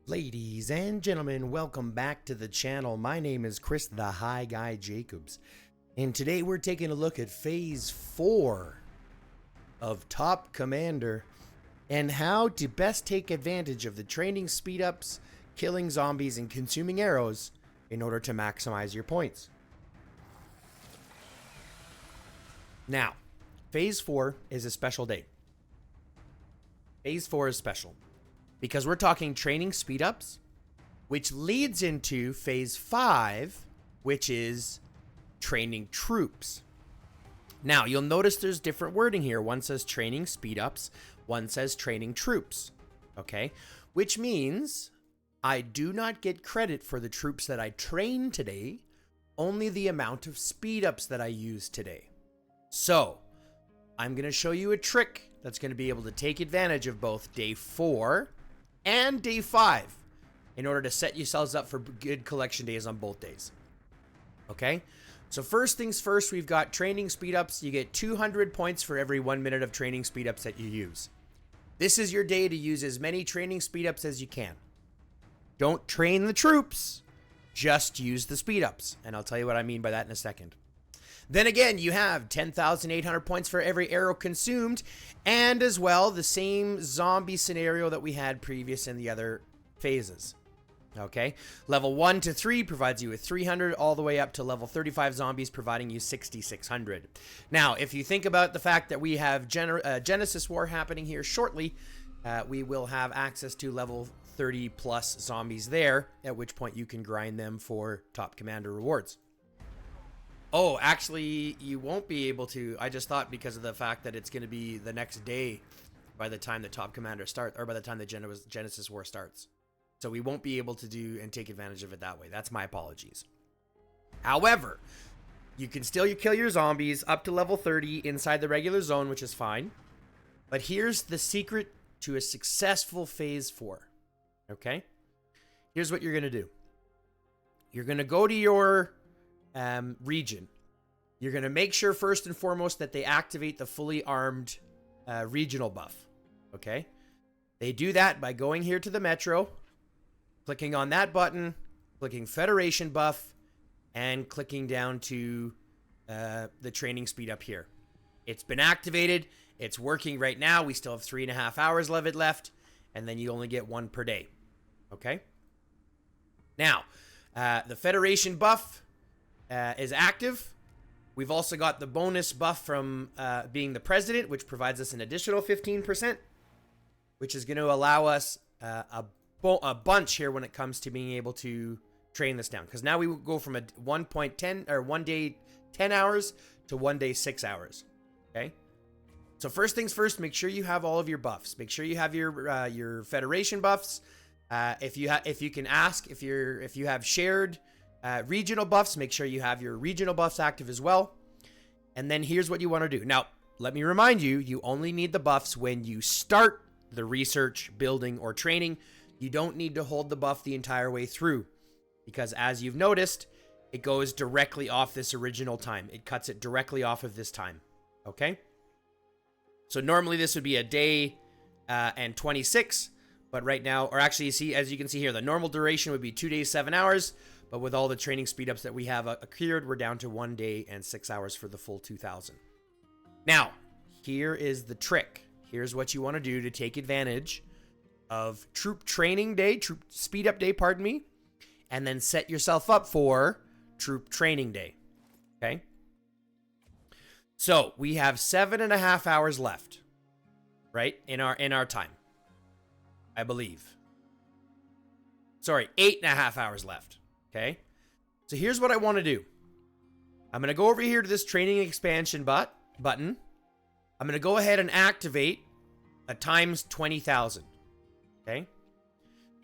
Ladies and gentlemen, welcome back to the channel. My name is Chris the High Guy Jacobs, and today we're taking a look at Phase 4 of Top Commander and how to best take advantage of the training speed-ups, killing zombies, and consuming arrows in order to maximize your points. Now, Phase 4 is a special day. Phase 4 is special because we're talking training speed-ups, which leads into Phase 5, which is training troops. Now, you'll notice there's different wording here. One says training speed-ups, one says training troops, okay? Which means I do not get credit for the troops that I train today, only the amount of speed-ups that I use today. So, I'm going to show you a trick that's going to be able to take advantage of both Day 4 and Day 5 in order to set yourselves up for good collection days on both days. Okay? So first things first, we've got training speed-ups. You get 200 points for every 1 minute of training speed-ups that you use. This is your day to use as many training speed-ups as you can. Don't train the troops, just use the speed-ups. And I'll tell you what I mean by that in a second. Then again, you have 10,800 points for every arrow consumed, and as well, the same zombie scenario that we had previous in the other phases. Okay, level 1 to 3 provides you with 300, all the way up to level 35 zombies, providing you 6,600. Now, if you think about the fact that we have Genesis War happening here shortly, we will have access to level 30 plus zombies there, at which point you can grind them for Top Commander rewards. Oh, actually, you won't be able to. I just thought because of the fact that it's going to be the next day by the time the Top Commander starts, or by the time the Genesis War starts. So we won't be able to do and take advantage of it that way. That's my apologies. However, you can still kill your zombies up to level 30 inside the regular zone, which is fine. But here's the secret to a successful Phase 4. Okay? Here's what you're going to do. You're going to go to your region. You're going to make sure first and foremost that they activate the fully armed regional buff. Okay? They do that by going here to the Metro, clicking on that button, clicking Federation buff, and clicking down to the training speed up here. It's been activated. It's working right now. We still have 3.5 hours of it left, and then you only get 1 per day. Okay? Now, the Federation buff is active. We've also got the bonus buff from being the president, which provides us an additional 15%, which is going to allow us a bunch here when it comes to being able to train this down. Because now we will go from a 1.10 or 1 day 10 hours to 1 day 6 hours. Okay. So first things first, make sure you have all of your buffs. Make sure you have your Federation buffs. If you can ask if you have shared regional buffs, make sure you have your regional buffs active as well. And then here's what you want to do. Now, let me remind you, you only need the buffs when you start the research, building, or training. You don't need to hold the buff the entire way through, because as you've noticed, it goes directly off this original time. It cuts it directly off of this time. Okay? So normally this would be a day and 26, but right now, or actually, as you can see here, the normal duration would be 2 days, 7 hours. But with all the training speed ups that we have accrued, we're down to 1 day and 6 hours for the full 2,000. Now, here is the trick. Here's what you want to do to take advantage of troop training day, troop speed up day, pardon me, and then set yourself up for troop training day. Okay? So we have 7.5 hours left, right? In our time, I believe. Sorry, 8.5 hours left. Okay, so here's what I want to do. I'm going to go over here to this training expansion button. I'm going to go ahead and activate a times 20,000. Okay,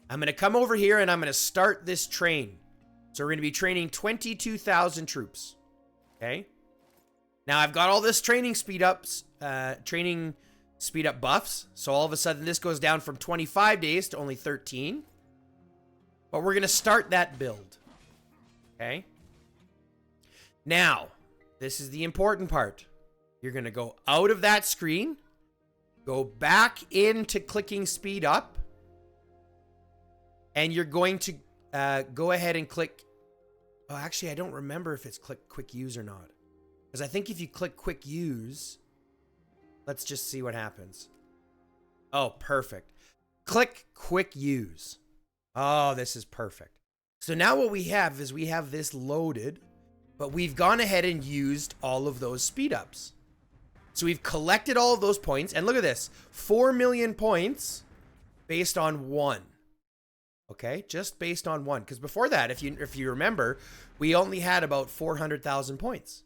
I'm going to come over here and I'm going to start this train. So we're going to be training 22,000 troops. Okay, now I've got all this training speed up buffs. So all of a sudden this goes down from 25 days to only 13. But we're going to start that build. Okay. Now, this is the important part. You're going to go out of that screen, go back into clicking speed up, And you're going to go ahead and click. Oh, actually, I don't remember if it's click quick use or not. Because I think if you click quick use, let's just see what happens. Oh, perfect. Click quick use. Oh, this is perfect. So now what we have is we have this loaded, but we've gone ahead and used all of those speed ups. So we've collected all of those points, and look at this, 4 million points based on one. Okay, just based on one. Because before that, if you remember, we only had about 400,000 points.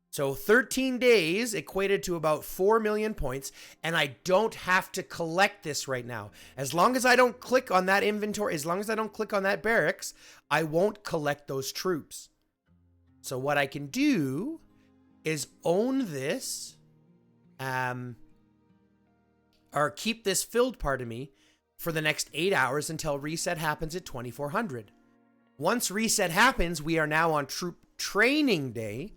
So 13 days equated to about 4 million points, and I don't have to collect this right now. As long as I don't click on that inventory, as long as I don't click on that barracks, I won't collect those troops. So what I can do is own this, or keep this filled, pardon me, for the next 8 hours until reset happens at 2400. Once reset happens, we are now on troop training day.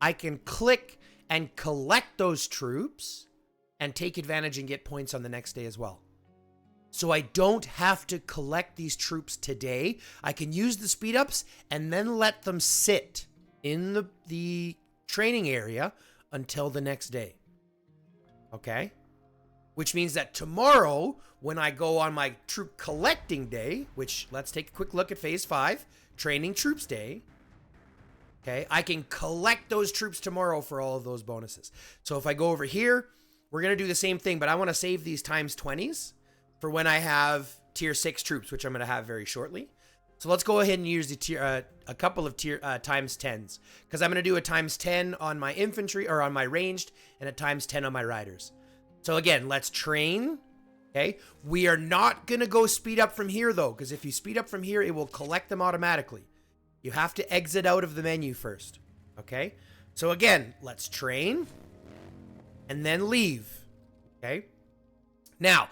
I can click and collect those troops and take advantage and get points on the next day as well. So I don't have to collect these troops today. I can use the speed ups and then let them sit in the training area until the next day. Okay? Which means that tomorrow, when I go on my troop collecting day, which let's take a quick look at phase 5, training troops day. Okay, I can collect those troops tomorrow for all of those bonuses. So if I go over here, we're going to do the same thing, but I want to save these times 20s for when I have tier 6 troops, which I'm going to have very shortly. So let's go ahead and use the a couple of times 10s, because I'm going to do a times 10 on my infantry or on my ranged and a times 10 on my riders. So again, let's train. Okay, we are not going to go speed up from here though, because if you speed up from here, it will collect them automatically. You have to exit out of the menu first. Okay, so again, let's train and then leave. Okay, now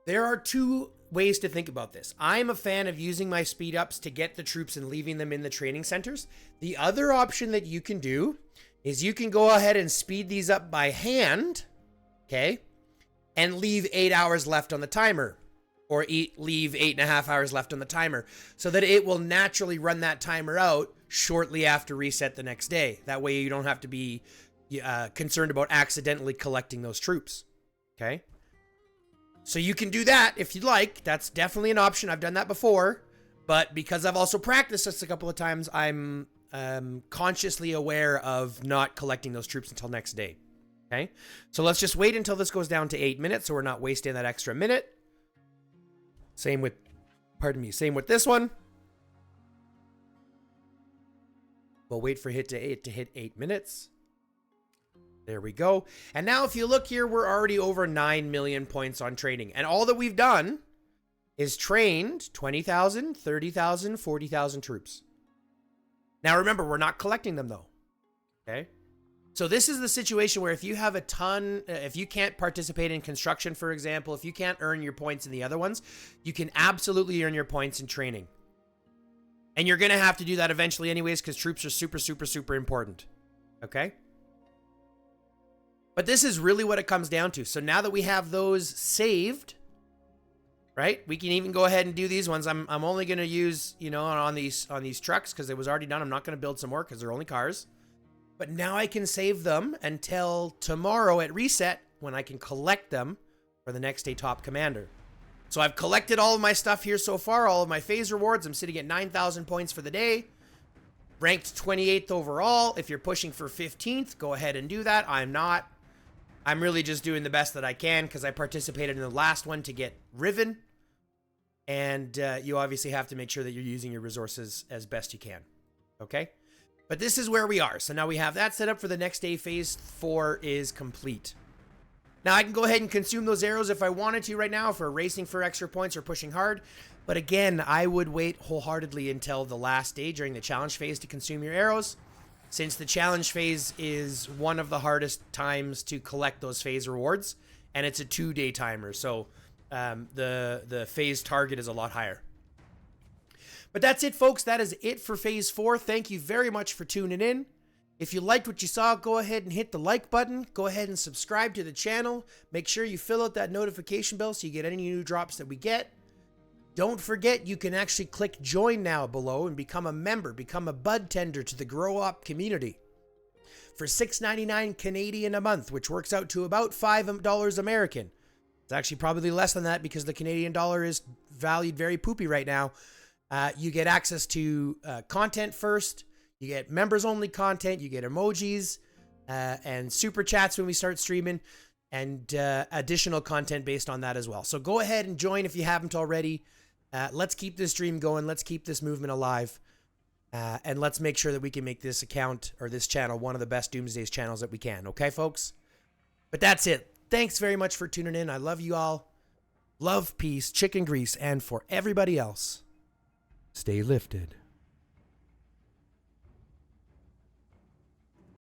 there are two ways to think about this. I'm a fan of using my speed ups to get the troops and leaving them in the training centers. The other option that you can do is you can go ahead and speed these up by hand, okay, and leave 8 hours left on the timer, or leave 8.5 hours left on the timer, so that it will naturally run that timer out shortly after reset the next day. That way you don't have to be concerned about accidentally collecting those troops, okay? So you can do that if you'd like. That's definitely an option. I've done that before, but because I've also practiced this a couple of times, I'm consciously aware of not collecting those troops until next day. Okay, so let's just wait until this goes down to 8 minutes, so we're not wasting that extra minute. Same with this one. We'll wait for it to hit 8 minutes. There we go. And now if you look here, we're already over 9 million points on training. And all that we've done is trained 20,000, 30,000, 40,000 troops. Now remember, we're not collecting them though. Okay? So this is the situation where if you have a ton, if you can't participate in construction, for example, if you can't earn your points in the other ones, you can absolutely earn your points in training. And you're going to have to do that eventually anyways, because troops are super, super, super important. Okay? But this is really what it comes down to. So now that we have those saved, right, we can even go ahead and do these ones. I'm only going to use, you know, on these trucks because it was already done. I'm not going to build some more because they're only cars. But now I can save them until tomorrow at reset when I can collect them for the next day top commander. So I've collected all of my stuff here so far, all of my phase rewards. I'm sitting at 9,000 points for the day. Ranked 28th overall. If you're pushing for 15th, go ahead and do that. I'm not. I'm really just doing the best that I can because I participated in the last one to get Riven. And you obviously have to make sure that you're using your resources as best you can. Okay? But this is where we are. So now we have that set up for the next day. Phase 4 is complete. Now I can go ahead and consume those arrows if I wanted to right now for racing for extra points or pushing hard. But again, I would wait wholeheartedly until the last day during the challenge phase to consume your arrows, since the challenge phase is one of the hardest times to collect those phase rewards, and it's a 2-day timer. So the phase target is a lot higher. But that's it, folks. That is it for Phase 4. Thank you very much for tuning in. If you liked what you saw, go ahead and hit the like button. Go ahead and subscribe to the channel. Make sure you fill out that notification bell so you get any new drops that we get. Don't forget, you can actually click join now below and become a member, become a bud tender to the Grow Up community. For $6.99 Canadian a month, which works out to about $5 American. It's actually probably less than that because the Canadian dollar is valued very poopy right now. You get access to content first. You get members-only content. You get emojis and super chats when we start streaming, and additional content based on that as well. So go ahead and join if you haven't already. Let's keep this stream going. Let's keep this movement alive. And let's make sure that we can make this account or this channel one of the best Doomsdays channels that we can. Okay, folks? But that's it. Thanks very much for tuning in. I love you all. Love, peace, chicken grease, and for everybody else, stay lifted.